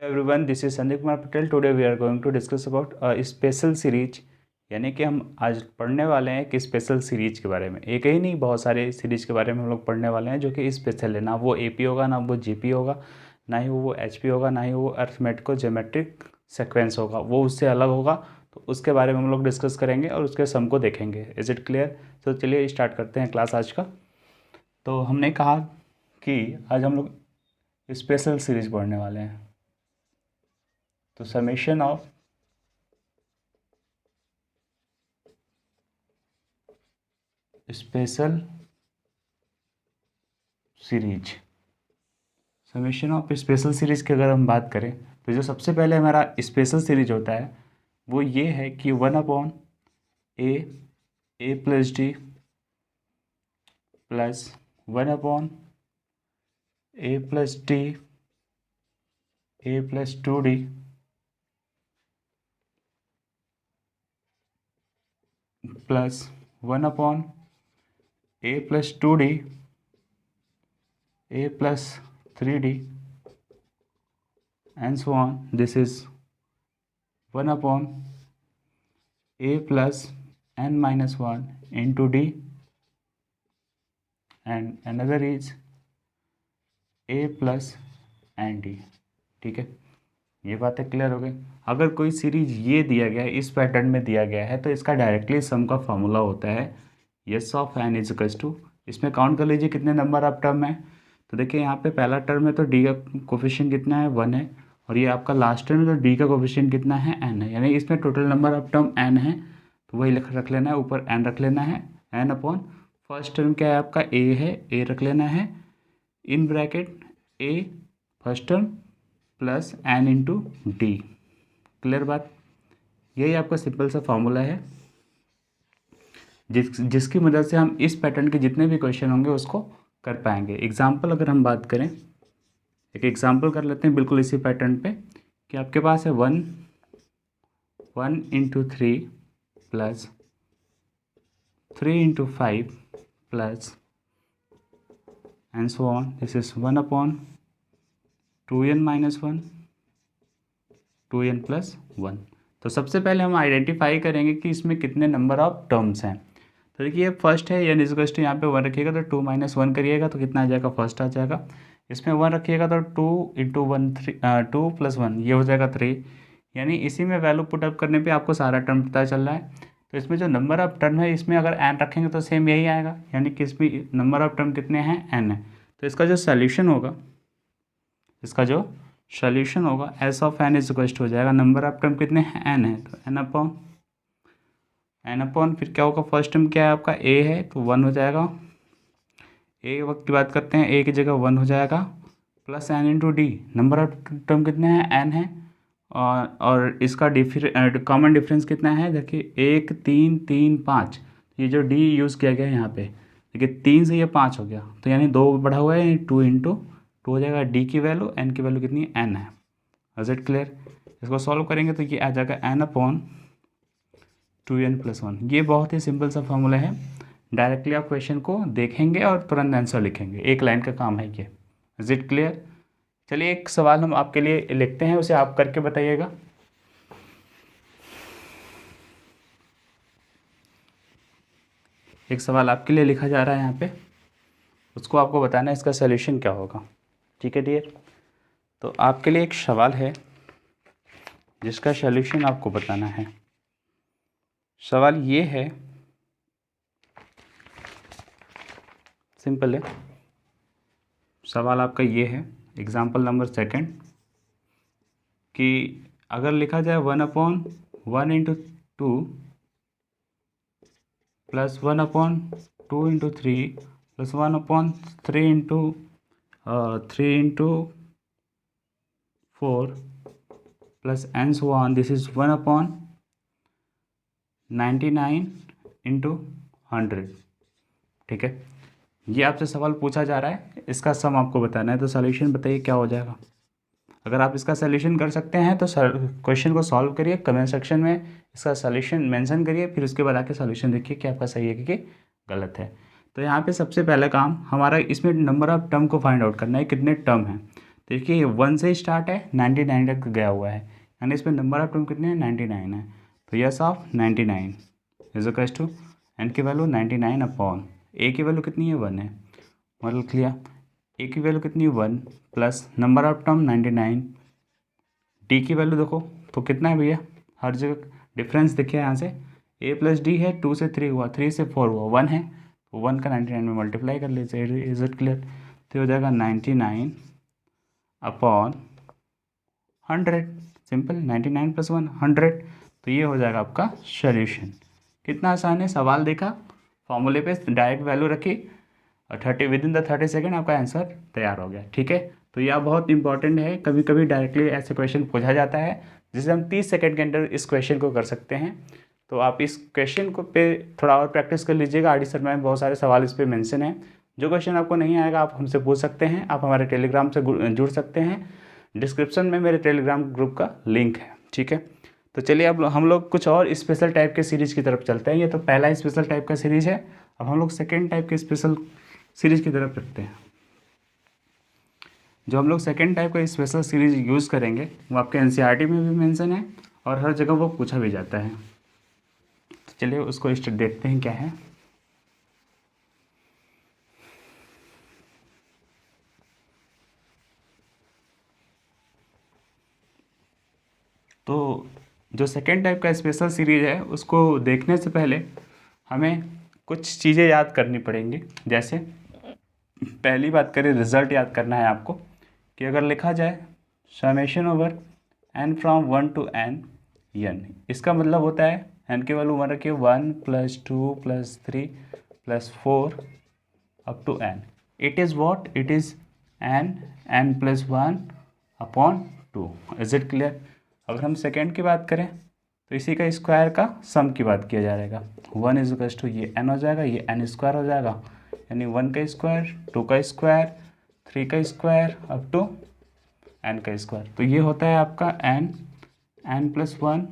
Everyone, this is Sandeep Kumar Patel. Today we are going to discuss about special series. यानी कि हम आज पढ़ने वाले हैं कि स्पेशल सीरीज के बारे में। एक ही नहीं, बहुत सारे सीरीज के बारे में हम लोग पढ़ने वाले हैं जो कि स्पेशल है। ना वो एपी होगा, ना वो जीपी होगा, ना ही वो एचपी होगा, ना ही वो अर्थमेटिको ज्योमेट्रिक सीक्वेंस होगा, वो उससे अलग होगा। तो उसके बारे में हम लोग डिस्कस करेंगे और उसके सम को देखेंगे। Is it clear? तो चलिए स्टार्ट करते हैं क्लास आज का। तो हमने कहा कि आज हम लोग स्पेशल सीरीज पढ़ने वाले हैं। तो summation of special series, summation of special series की अगर हम बात करें तो जो सबसे पहले हमारा स्पेशल सीरीज होता है वो ये है कि 1/a a plus D plus 1/a plus D a plus 2d plus 1/a plus 2d a plus 3d and so on. This is 1/a plus n minus 1 into d and another is a plus n d। ठीक है, ये बातें clear हो गई। अगर कोई series ये दिया गया है, इस पैटर्न में दिया गया है, तो इसका डायरेक्टली सम का फॉर्मूला होता है S of n is equals to, इसमें काउंट कर लीजिए कितने नंबर ऑफ टर्म है। तो देखिए यहाँ पे पहला टर्म है तो डी का कोफिशिएंट कितना है, 1 है। और ये आपका लास्ट टर्म है तो डी का कोफिशिएंट कितना है, n है। यानी इसमें total number of term n है, तो वही रख लेना है, ऊपर n रख लेना है। n अपॉन फर्स्ट टर्म क्या है आपका a है, a रख लेना है in bracket a first term plus n into D. Clear बात? यही आपका सिंपल सा फॉर्मूला है जिसकी मदद से हम इस पैटर्न के जितने भी क्वेश्चन होंगे उसको कर पाएंगे। एग्जाम्पल अगर हम बात करें, एक एग्जाम्पल कर लेते हैं बिल्कुल इसी पैटर्न पे कि आपके पास है 1 into 3 plus 3 into 5 plus and so on. This is 1/2n minus 1 2n plus 1। तो सबसे पहले हम आइडेंटिफाई करेंगे कि इसमें कितने नंबर ऑफ टर्म्स हैं। तो देखिए फर्स्ट है n इज टू, यहाँ पे 1 रखिएगा तो 2 माइनस 1 करिएगा तो कितना आ जाएगा, फर्स्ट आ जाएगा। इसमें 1 रखिएगा तो 2 इंटू 1 2 प्लस 1 ये हो जाएगा 3। यानी इसी में वैल्यू पुटअप करने पे आपको सारा टर्म पता चल रहा है। तो इसमें जो नंबर ऑफ टर्म है इसमें अगर n रखेंगे तो सेम यही आएगा, यानी कि इसमें नंबर ऑफ टर्म कितने हैं, n है। तो इसका जो सोल्यूशन होगा S of n is equal to हो जाएगा, नंबर ऑफ टर्म कितने हैं, n है, तो n अपॉन फिर क्या होगा, फर्स्ट टर्म क्या है आपका a है तो 1 हो जाएगा। a वक्त की बात करते हैं, a की जगह 1 हो जाएगा plus n into D, number of term कितने हैं, n है। और इसका कॉमन डिफरेंस कितना है, देखिए 1 3 3 5, ये जो d यूज़ किया गया है यहाँ पे, देखिए 3 से ये 5 हो गया, तो यानी 2 बढ़ा हुआ है, 2 इंटू 2 हो जाएगा। d की वैल्यू, n की वैल्यू कितनी है, n है। Is it clear? इसको सॉल्व करेंगे तो ये आ जाएगा n/2n प्लस 1। ये बहुत ही सिंपल सा फॉर्मूला है, डायरेक्टली आप क्वेश्चन को देखेंगे और तुरंत आंसर लिखेंगे, एक लाइन का काम है ये। Is it clear? चलिए एक सवाल हम आपके लिए लिखते हैं, उसे आप करके बताइएगा। एक सवाल आपके लिए लिखा जा रहा है यहाँ पे, उसको आपको बताना है इसका सलूशन क्या होगा। ठीक है डियर? तो आपके लिए एक सवाल है जिसका सलूशन आपको बताना है। सवाल ये है, सिंपल है सवाल आपका, ये है एग्जाम्पल नंबर 2 कि अगर लिखा जाए 1/1 into 2 plus 1/2 into 3 plus 1/3 into 4 plus and so on, this is 1/99 into 100। ठीक है, ये आपसे सवाल पूछा जा रहा है, इसका सम आपको बताना है। तो सॉल्यूशन बताइए क्या हो जाएगा। अगर आप इसका सॉल्यूशन कर सकते हैं तो क्वेश्चन को सॉल्व करिए, कमेंट सेक्शन में इसका सॉल्यूशन मेंशन करिए, फिर उसके बाद आके सॉल्यूशन देखिए कि आपका सही है कि गलत है। तो यहाँ पे सबसे पहला काम हमारा इसमें नंबर ऑफ टर्म को फाइंड आउट करना है, कितने टर्म हैं। देखिए ये 1 से स्टार्ट है 99 तक गया हुआ है, यानी इसमें नंबर ऑफ टर्म कितने हैं 99 है। तो S of 99 is equal to n की वैल्यू 99 अपॉन ए की वैल्यू कितनी है 1 है, मतलब क्लियर। ए की वैल्यू कितनी है 1 plus number of term 99, D की वैल्यू देखो तो कितना है भैया, हर जगह डिफरेंस देखिए यहाँ से ए प्लस डी है, 2 से 3 हुआ, 3 से 4 हुआ, 1 है, तो 1 का 99 में मल्टीप्लाई कर लीजिए, इज इट क्लियर। तो हो जाएगा 99 अपॉन 100, सिंपल 99 प्लस 1 100। तो ये हो जाएगा आपका सोल्यूशन। कितना आसान है, सवाल देखा, फॉर्मूले पे डायरेक्ट वैल्यू रखी और 30 विद इन द 30 सेकेंड आपका आंसर तैयार हो गया, ठीक है। तो यह बहुत इंपॉर्टेंट है, कभी कभी डायरेक्टली ऐसे क्वेश्चन पूछा जाता है जिससे हम 30 सेकंड के अंदर इस क्वेश्चन को कर सकते हैं। तो आप इस क्वेश्चन को पे थोड़ा और प्रैक्टिस कर लीजिएगा। आर डी शर्मा में बहुत सारे सवाल इस पर मेंशन है। जो क्वेश्चन आपको नहीं आएगा आप हमसे पूछ सकते हैं, आप हमारे टेलीग्राम से जुड़ सकते हैं, डिस्क्रिप्शन में मेरे टेलीग्राम ग्रुप का लिंक है, ठीक है। तो चलिए अब हम लोग कुछ और स्पेशल टाइप के सीरीज़ की तरफ चलते हैं। ये तो पहला स्पेशल टाइप का सीरीज़ है, अब हम लोग सेकेंड टाइप के स्पेशल सीरीज़ की तरफ रखते हैं। जो हम लोग सेकेंड टाइप का स्पेशल सीरीज यूज़ करेंगे वो आपके एनसीईआरटी में भी मेंशन है और हर जगह वो पूछा भी जाता है। तो चलिए उसको देखते हैं क्या है। तो जो सेकेंड टाइप का स्पेशल सीरीज है उसको देखने से पहले हमें कुछ चीज़ें याद करनी पड़ेंगी। जैसे पहली बात करें, रिजल्ट याद करना है आपको कि अगर लिखा जाए summation over n from 1 to n n, इसका मतलब होता है n की वैल्यू 1 रखिए 1 + 2 + 3 + 4 up to n। It is what, it is n + 1 upon 2। Is it clear. अगर हम सेकेंड की बात करें तो इसी का स्क्वायर का सम की बात किया जाएगा। 1 इज टू ये n हो जाएगा, ये n स्क्वायर हो जाएगा, यानी 1 का स्क्वायर, 2 का स्क्वायर, 3 का स्क्वायर अप टू n का स्क्वायर। तो ये होता है आपका n + 1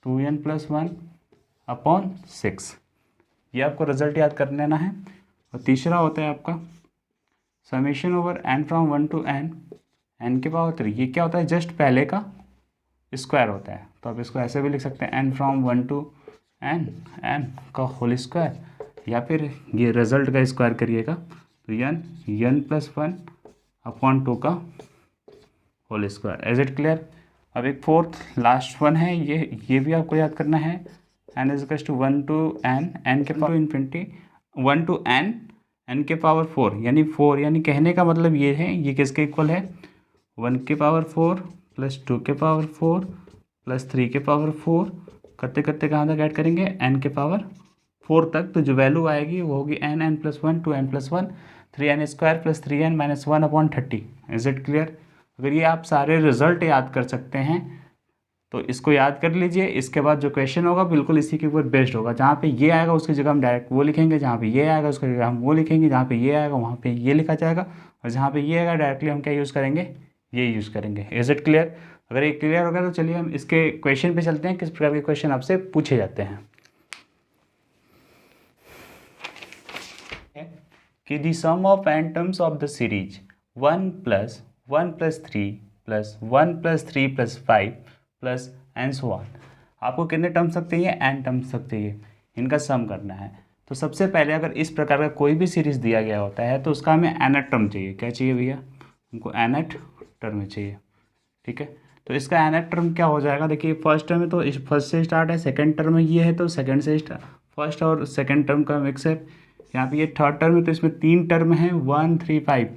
2n + 1 अपॉन 6। ये आपको रिजल्ट याद कर लेना है। और तीसरा होता है आपका summation over n from 1 to n की पावर 3। ये क्या होता है, जस्ट पहले का स्क्वायर होता है। तो आप इसको ऐसे भी लिख सकते हैं n फ्रॉम 1 to n का होल स्क्वायर, या फिर ये रिजल्ट का स्क्वायर करिएगा तो n + 1 अपॉन 2 का whole square. Is it clear. अब एक फोर्थ लास्ट वन है, ये भी आपको याद करना है। n is to 1 to n के पावर इन्फिनिटी 1 to n के पावर 4, यानी 4, यानी कहने का मतलब ये है, ये किसके इक्वल है 1 के पावर 4 + 2 के पावर 4 + 3 के पावर 4 करते करते कहाँ तक ऐड करेंगे n के पावर 4 तक। तो जो वैल्यू आएगी वो होगी n + 1 2n + 1 3n² + 3n - 1 upon 30। Is it clear. अगर ये आप सारे रिजल्ट याद कर सकते हैं तो इसको याद कर लीजिए। इसके बाद जो क्वेश्चन होगा बिल्कुल इसी के ऊपर बेस्ड होगा। जहाँ पे ये आएगा उसकी जगह हम डायरेक्ट वो लिखेंगे, जहाँ पे ये आएगा उसकी जगह हम वो लिखेंगे, जहाँ पे ये आएगा वहाँ पे ये लिखा जाएगा, और जहाँ पे ये आएगा डायरेक्टली हम क्या यूज़ करेंगे, ये यूज़ करेंगे। Is it clear. अगर ये क्लियर हो गया तो चलिए हम इसके क्वेश्चन पे चलते हैं, किस प्रकार के क्वेश्चन आपसे पूछे जाते हैं। कि the sum of n terms of the series 1 + 1 + 3 + 1 + 3 + 5 + and so on. आपको कितने टर्म्स तक चाहिए, n टर्म्स तक चाहिए, इनका सम करना है। तो सबसे पहले अगर इस प्रकार का कोई भी सीरीज दिया गया होता है तो उसका हमें nth टर्म चाहिए। क्या चाहिए भैया, हमको nth टर्म चाहिए, ठीक है। तो इसका nth टर्म क्या हो जाएगा, देखिए फर्स्ट टर्म है तो फर्स्ट से स्टार्ट है, सेकेंड टर्म में ये है तो सेकेंड से स्टार्ट, फर्स्ट और सेकेंड टर्म का मिक्स है। यहाँ पे ये थर्ड टर्म है तो इसमें 3 टर्म है 1 3 5।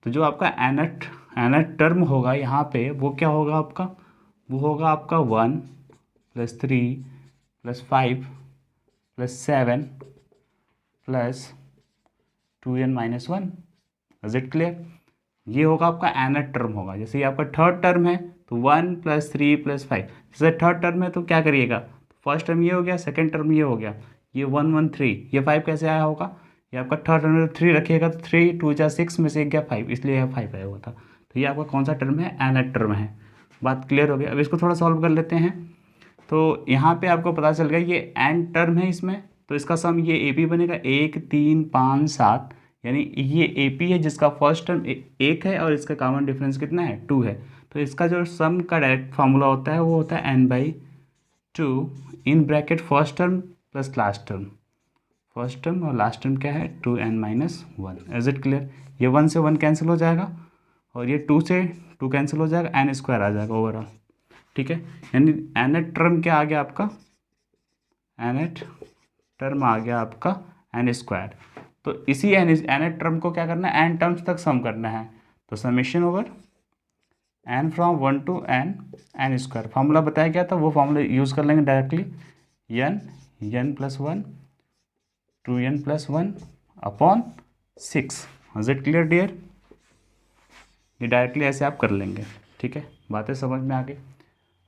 तो जो आपका nth टर्म होगा यहाँ पे वो क्या होगा आपका, वो होगा आपका 1 + 3 + 5 + 7 + 2n - 1। Is it clear. ये होगा आपका nth टर्म होगा। जैसे ये आपका थर्ड टर्म है तो 1 + 3 + 5। जैसे थर्ड टर्म है तो क्या करिएगा, फर्स्ट टर्म ये हो गया, सेकंड टर्म ये हो गया, ये 1 1 3, ये 5 कैसे आया होगा, ये आपका थर्ड टर्म में 3 रखिएगा तो 3 2 जा 6 में से एक गया 5, इसलिए यह 5 आया हुआ था। तो ये आपका कौन सा टर्म है, nth टर्म है। बात क्लियर हो गई। अब इसको थोड़ा सॉल्व कर लेते हैं। तो यहाँ पे आपको पता चल गया ये n टर्म है इसमें, तो इसका सम ये ए बी बनेगा 1 3 5 7, यानी ये ए पी है जिसका फर्स्ट टर्म 1 है और इसका कॉमन डिफरेंस कितना है 2 है। तो इसका जो सम का डायरेक्ट फार्मूला होता है वो होता है n/2 in bracket first term plus last term. First term और लास्ट टर्म क्या है 2n-1। Is it clear? ये 1 से 1 कैंसिल हो जाएगा और ये 2 से 2 कैंसिल हो जाएगा, n² आ जाएगा ओवरऑल। ठीक है, यानी nth टर्म क्या आ गया आपका, nth टर्म आ गया आपका n²। तो इसी nth टर्म को क्या करना है, n टर्म्स तक सम करना है। तो summation over n from 1 to n² formula बताया गया था, वो फार्मूला यूज़ कर लेंगे directly. n+1 2n+1 upon 6। Is it clear dear? ये डायरेक्टली ऐसे आप कर लेंगे। ठीक है, बातें समझ में आ गई।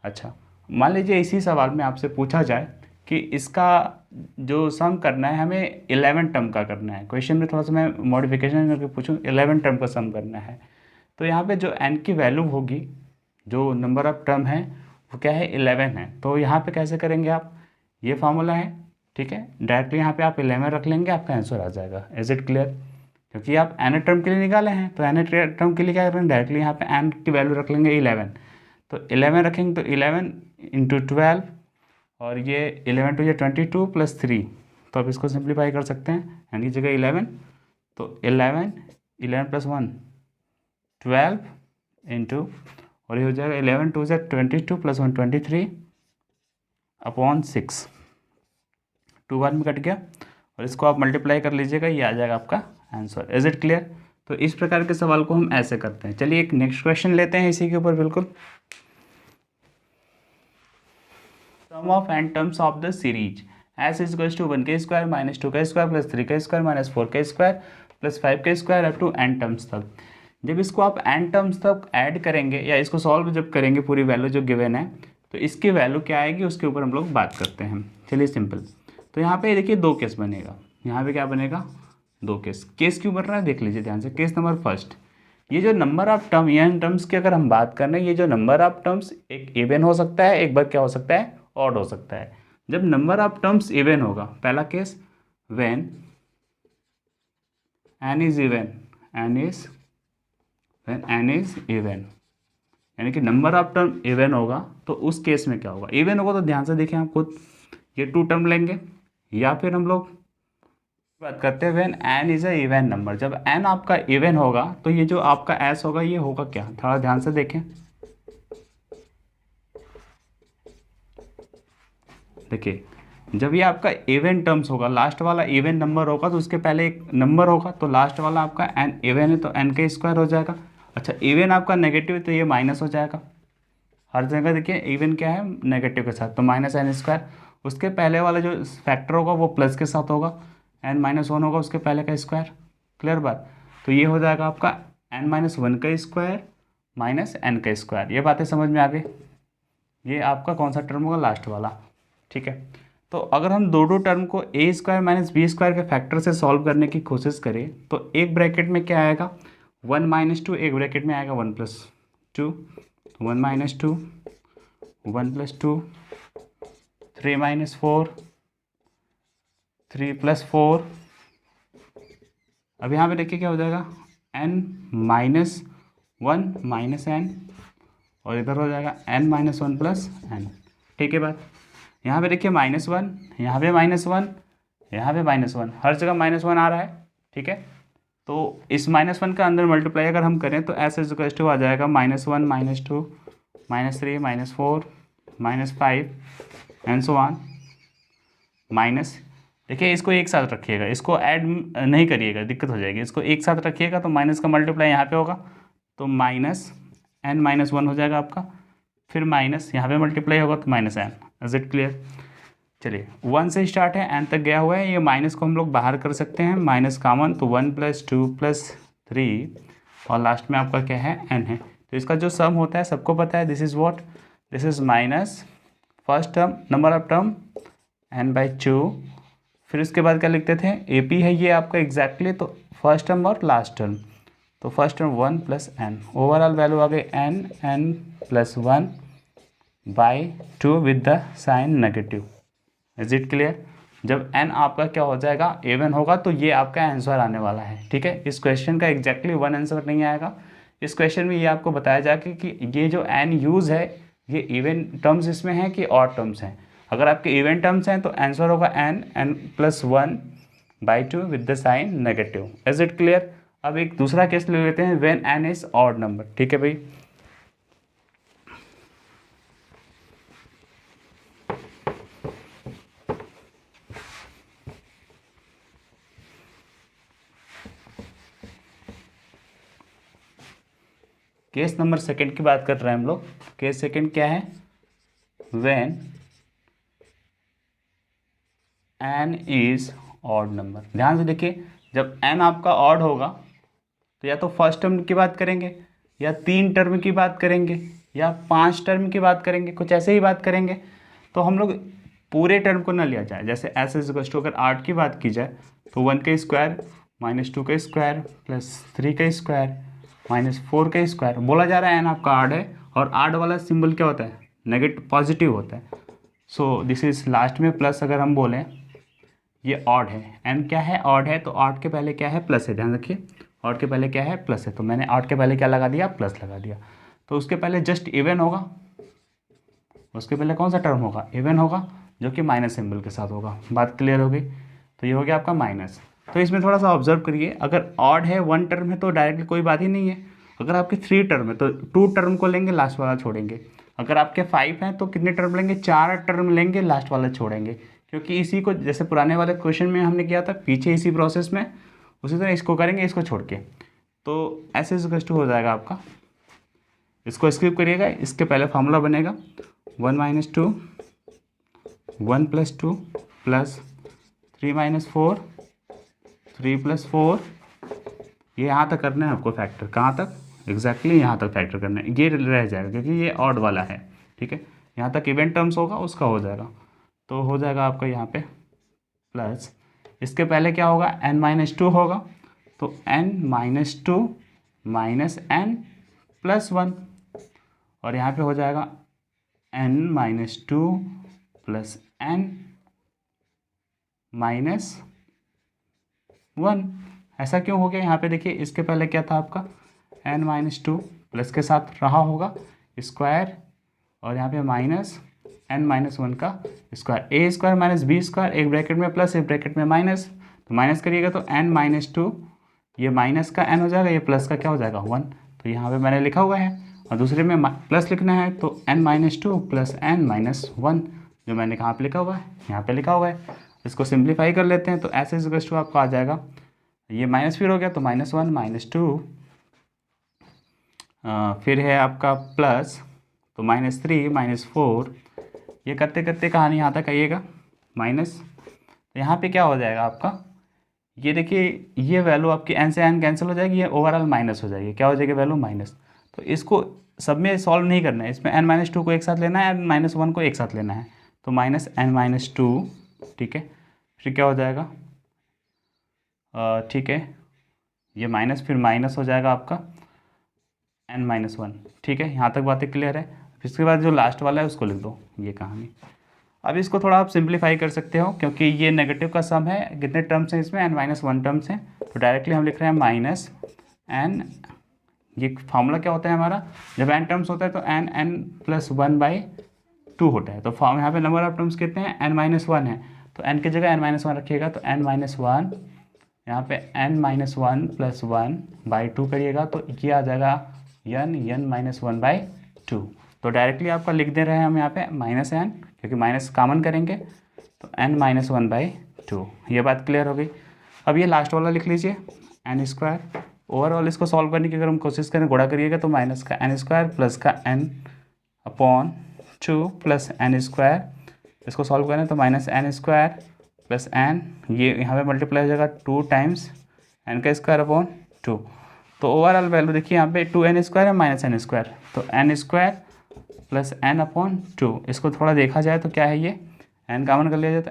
अच्छा, मान लीजिए इसी सवाल में आपसे पूछा जाए कि इसका जो सम करना है हमें 11 टर्म का करना है। क्वेश्चन में थोड़ा सा मैं मॉडिफिकेशन करके पूछूं, 11 टर्म का सम करना है। तो यहाँ पे जो n की वैल्यू होगी, जो नंबर ऑफ टर्म है वो क्या है 11 है। तो यहाँ पे कैसे करेंगे आप, ये फार्मूला है। ठीक है, डायरेक्टली यहाँ पे आप 11 रख लेंगे, आपका आंसर आ जाएगा। Is it clear? क्योंकि आप n टर्म के लिए निकाले हैं, तो n टर्म के लिए क्या करेंगे, डायरेक्टली यहाँ पे n की वैल्यू रख लेंगे 11। तो 11 रखेंगे तो 11 × 12 और ये 11 2 22 + 3। तो आप इसको सिंप्लीफाई कर सकते हैं, n की जगह 11, तो 11 + 1 12 इंटू, और ये हो जाएगा 11 2 22 + 1 23 अपॉन 6। 2 बार में कट गया और इसको आप मल्टीप्लाई कर लीजिएगा, ये आ जाएगा आपका आंसर। Is it clear? तो इस प्रकार के सवाल को हम ऐसे करते हैं। चलिए एक नेक्स्ट क्वेश्चन लेते हैं इसी के ऊपर बिल्कुल। Sum of n terms of the series s = 1k² - 2k² + 3k² - 4k² + 5k² up to n terms तक। जब इसको आप n टर्म्स तक ऐड करेंगे या इसको सॉल्व जब करेंगे, पूरी वैल्यू जो गिवन है, तो इसकी वैल्यू क्या आएगी उसके ऊपर हम लोग बात करते हैं। चलिए सिंपल। तो यहाँ पे देखिए 2 केस बनेगा। यहाँ पे क्या बनेगा, 2 केस। केस क्यों बन रहा है देख लीजिए ध्यान से। केस नंबर फर्स्ट, ये जो number of term n terms की अगर हम बात कर रहे हैं, ये जो नंबर ऑफ टर्म्स एक इवन हो सकता है, एक बार क्या हो सकता है ऑड हो सकता है। जब नंबर ऑफ टर्म्स इवन होगा, पहला case when n is even, when n is even, यानी कि नंबर ऑफ टर्म इवन होगा, तो उस केस में क्या होगा, इवन होगा तो ध्यान से देखें आप खुद, ये 2 टर्म लेंगे, या फिर हम लोग बात करते हैं when n is a even number. जब n आपका इवन होगा तो ये जो आपका s होगा ये होगा क्या, थोड़ा ध्यान से देखें। देखिए जब ये आपका इवन टर्म्स होगा, लास्ट वाला इवन नंबर होगा, तो उसके पहले एक नंबर होगा, तो लास्ट वाला आपका n इवन है तो n का स्क्वायर हो जाएगा। अच्छा, इवन आपका नेगेटिव है तो ये माइनस हो जाएगा। हर जगह देखिए इवन क्या है नेगेटिव के साथ, तो -n²। उसके पहले वाला जो फैक्टर होगा वो प्लस के साथ होगा, n-1 होगा उसके पहले का स्क्वायर। क्लियर बात? तो ये हो जाएगा आपका n-1 का स्क्वायर माइनस n का स्क्वायर। ये बातें समझ में आ गई? ये आपका कौन सा टर्म होगा, लास्ट वाला। ठीक है, तो अगर हम दो टर्म को a² - b² के फैक्टर से सॉल्व करने की कोशिश करें, तो एक ब्रैकेट में क्या आएगा 1 - 2, एक ब्रैकेट में आएगा 1 + 2, 1 - 2 1 + 2 3 - 4 3 + 4। अब यहाँ पे देखिए क्या हो जाएगा n-1 -n, और इधर हो जाएगा n-1 + n। ठीक है बात? यहाँ पे देखिए -1, यहाँ पे -1, यहाँ पे -1, हर जगह -1 आ रहा है। ठीक है, तो इस -1 का अंदर मल्टीप्लाई अगर हम करें तो s = आ जाएगा -1 - 2 -3 -4 -5 एंड सो ऑन माइनस। देखिए इसको एक साथ रखिएगा, इसको ऐड नहीं करिएगा, दिक्कत हो जाएगी। इसको एक साथ रखिएगा तो माइनस का मल्टीप्लाई यहाँ पे होगा, तो -n-1 हो जाएगा आपका, फिर माइनस यहाँ पे मल्टीप्लाई होगा तो -n। Is it clear? चलिए 1 से स्टार्ट है, n तक गया हुआ है। ये माइनस को हम लोग बाहर कर सकते हैं, माइनस कॉमन, तो 1 + 2 + 3 और लास्ट में आपका क्या है n है। तो इसका जो सम होता है सबको पता है, this is what, this is minus first term number of term n/2, फिर उसके बाद क्या लिखते थे AP है ये आपका एग्जैक्टली, तो फर्स्ट टर्म और लास्ट टर्म, तो first term 1 + n, overall value आ गई n+1/2 with the sign negative. Is it clear? जब n आपका क्या हो जाएगा इवन होगा तो ये आपका आंसर आने वाला है। ठीक है, इस क्वेश्चन का एग्जैक्टली वन आंसर नहीं आएगा। इस क्वेश्चन में ये आपको बताया जाएगा कि ये जो n यूज़ है ये इवन टर्म्स इसमें है कि ऑड टर्म्स हैं। अगर आपके इवन टर्म्स हैं तो आंसर होगा n+1/2 with the sign negative. Is it clear? अब एक दूसरा केस ले लेते हैं when n is odd number. ठीक है भाई, केस नंबर सेकंड की बात कर रहे हैं हम लोग। केस सेकंड क्या है? When n is odd number. ध्यान से देखिए, जब n आपका ऑड होगा तो या तो फर्स्ट टर्म की बात करेंगे, या 3 टर्म की बात करेंगे, या 5 टर्म की बात करेंगे, कुछ ऐसे ही बात करेंगे। तो हम लोग पूरे टर्म को ना लिया जाए। जैसे ऐसे अगर 8 की बात की जाए तो 1 का स्क्वायर -2 का स्क्वायर +3 का स्क्वायर -4 का स्क्वायर। बोला जा रहा है n आपका आड है, और आड वाला सिंबल क्या होता है? नेगेटिव पॉजिटिव होता है। सो दिस इज लास्ट में प्लस। अगर हम बोलें ये ऑड है, n क्या है? ऑड है, तो ऑड के पहले क्या है? प्लस है। ध्यान रखिए, ऑड के पहले क्या है? प्लस है। तो मैंने ऑड के पहले क्या लगा दिया? प्लस लगा दिया। तो उसके पहले जस्ट इवन होगा। उसके पहले कौन सा टर्म होगा? इवन होगा, जो कि माइनस सिंबल के साथ होगा। बात क्लियर हो गई? तो ये हो गया आपका माइनस। तो इसमें थोड़ा सा ऑब्जर्व करिए, अगर ऑड है 1 टर्म है तो डायरेक्टली कोई बात ही नहीं है। अगर आपके 3 टर्म है तो 2 टर्म को लेंगे, लास्ट वाला छोड़ेंगे। अगर आपके 5 हैं तो कितने टर्म लेंगे? 4 टर्म लेंगे, लास्ट वाला छोड़ेंगे। क्योंकि इसी को जैसे पुराने वाले क्वेश्चन में हमने किया था, पीछे इसी प्रोसेस में उसी तरह इसको करेंगे, इसको छोड़ के। तो ऐसे हो जाएगा आपका। इसको स्किप करिएगा, इसके पहले फार्मूला बनेगा 1 - 2 1 + 2 +3 - 4 3 + 4। ये यहाँ तक करना है आपको फैक्टर। कहाँ तक? एग्जैक्टली यहाँ तक फैक्टर करना है। ये रह जाएगा क्योंकि ये ऑड वाला है। ठीक है, यहाँ तक इवेंट टर्म्स होगा उसका हो जाएगा। तो हो जाएगा आपका यहाँ पे प्लस, इसके पहले क्या होगा? n-2 होगा, तो n-2 -n + 1, और यहाँ पे हो जाएगा n-2 + n -1। ऐसा क्यों हो गया? यहाँ पे देखिए, इसके पहले क्या था आपका? n-2 प्लस के साथ रहा होगा स्क्वायर, और यहाँ पे -n-1 का square, a square -b square, एक ब्रैकेट में प्लस एक ब्रैकेट में माइनस। तो माइनस करिएगा तो n-2, ये माइनस का n हो जाएगा, ये प्लस का क्या हो जाएगा? 1। तो यहाँ पे मैंने लिखा हुआ है, और दूसरे में प्लस लिखना है तो n-2 + n-1, जो मैंने कहाँ पे लिखा हुआ है? यहाँ पे लिखा हुआ है। इसको सिंप्लीफाई कर लेते हैं तो ऐसे आपको आ जाएगा, ये माइनस फिर हो गया तो -1 -2, फिर है आपका प्लस, तो -3 -4। ये करते करते कहानी यहाँ तक आइएगा माइनस। तो यहाँ पे क्या हो जाएगा आपका? ये देखिए, ये वैल्यू आपकी n से n कैंसिल हो जाएगी, ये ओवरऑल माइनस हो जाएगी। क्या हो जाएगी वैल्यू? माइनस। तो इसको सब में सॉल्व नहीं करना है, इसमें n-2 को एक साथ लेना है, n-1 को एक साथ लेना है। तो -n-2, ठीक है, फिर क्या हो जाएगा? ठीक है, ये माइनस फिर माइनस हो जाएगा आपका n-1। ठीक है, यहाँ तक बातें क्लियर है। इसके बाद जो लास्ट वाला है उसको लिख दो, ये कहानी। अब इसको थोड़ा आप सिंप्लीफाई कर सकते हो, क्योंकि ये नेगेटिव का सम है। कितने टर्म्स हैं इसमें? n-1 टर्म्स हैं, तो डायरेक्टली हम लिख रहे हैं -n। ये फार्मूला क्या होता है हमारा? जब n टर्म्स होता है तो n+1/2 होता है। तो यहाँ पे नंबर ऑफ टर्म्स कितने हैं? n-1 है, तो n की जगह n-1 रखिएगा, तो n-1, यहाँ पे n-1 + 1/2 करिएगा, तो ये आ जाएगा n-1/2। तो डायरेक्टली आपका लिख दे रहे हैं हम यहाँ पे -n, क्योंकि माइनस कॉमन करेंगे, तो n-1/2। ये बात क्लियर हो गई। अब ये लास्ट वाला लिख लीजिए n²। ओवरऑल इसको सॉल्व करने की अगर हम कोशिश करें, गुणा करिएगा तो माइनस का n² प्लस का n/2 + n²। इसको सॉल्व करें तो -n² + n, ये यहाँ पे मल्टीप्लाई हो जाएगा 2 टाइम्स n²/2। तो ओवरऑल वैल्यू देखिए यहाँ पे 2n² है -n², तो n² + n/2। इसको थोड़ा देखा जाए तो क्या है? ये n कॉमन कर लिया जाए तो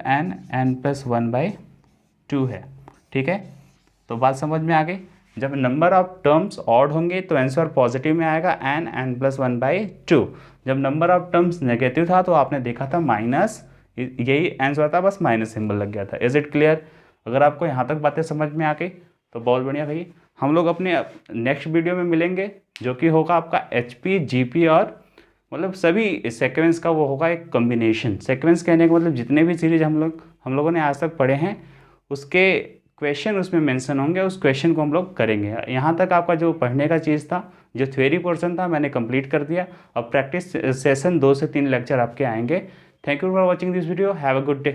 n+1/2 है। ठीक है, तो बात समझ में आ गई। जब नंबर ऑफ टर्म्स ऑड होंगे तो आंसर पॉजिटिव में आएगा n+1/2। जब नंबर ऑफ टर्म्स नेगेटिव था तो आपने देखा था माइनस यही आंसर था, बस माइनस सिंबल लग गया था। Is it clear? अगर आपको यहाँ तक बातें समझ में आ गई तो बहुत बढ़िया भाई। हम लोग अपने नेक्स्ट वीडियो में मिलेंगे, जो कि होगा आपका HP GP और मतलब सभी सेक्वेंस का वो होगा एक कॉम्बिनेशन। सेक्वेंस कहने का मतलब जितने भी सीरीज हम लोगों ने आज तक पढ़े हैं उसके क्वेश्चन उसमें मेंशन होंगे, उस क्वेश्चन को हम लोग करेंगे। यहाँ तक आपका जो पढ़ने का चीज़ था, जो थ्योरी पोर्शन था, मैंने कंप्लीट कर दिया। अब प्रैक्टिस सेशन 2 से 3 लेक्चर आपके आएंगे। Thank you for watching this video. Have a good day.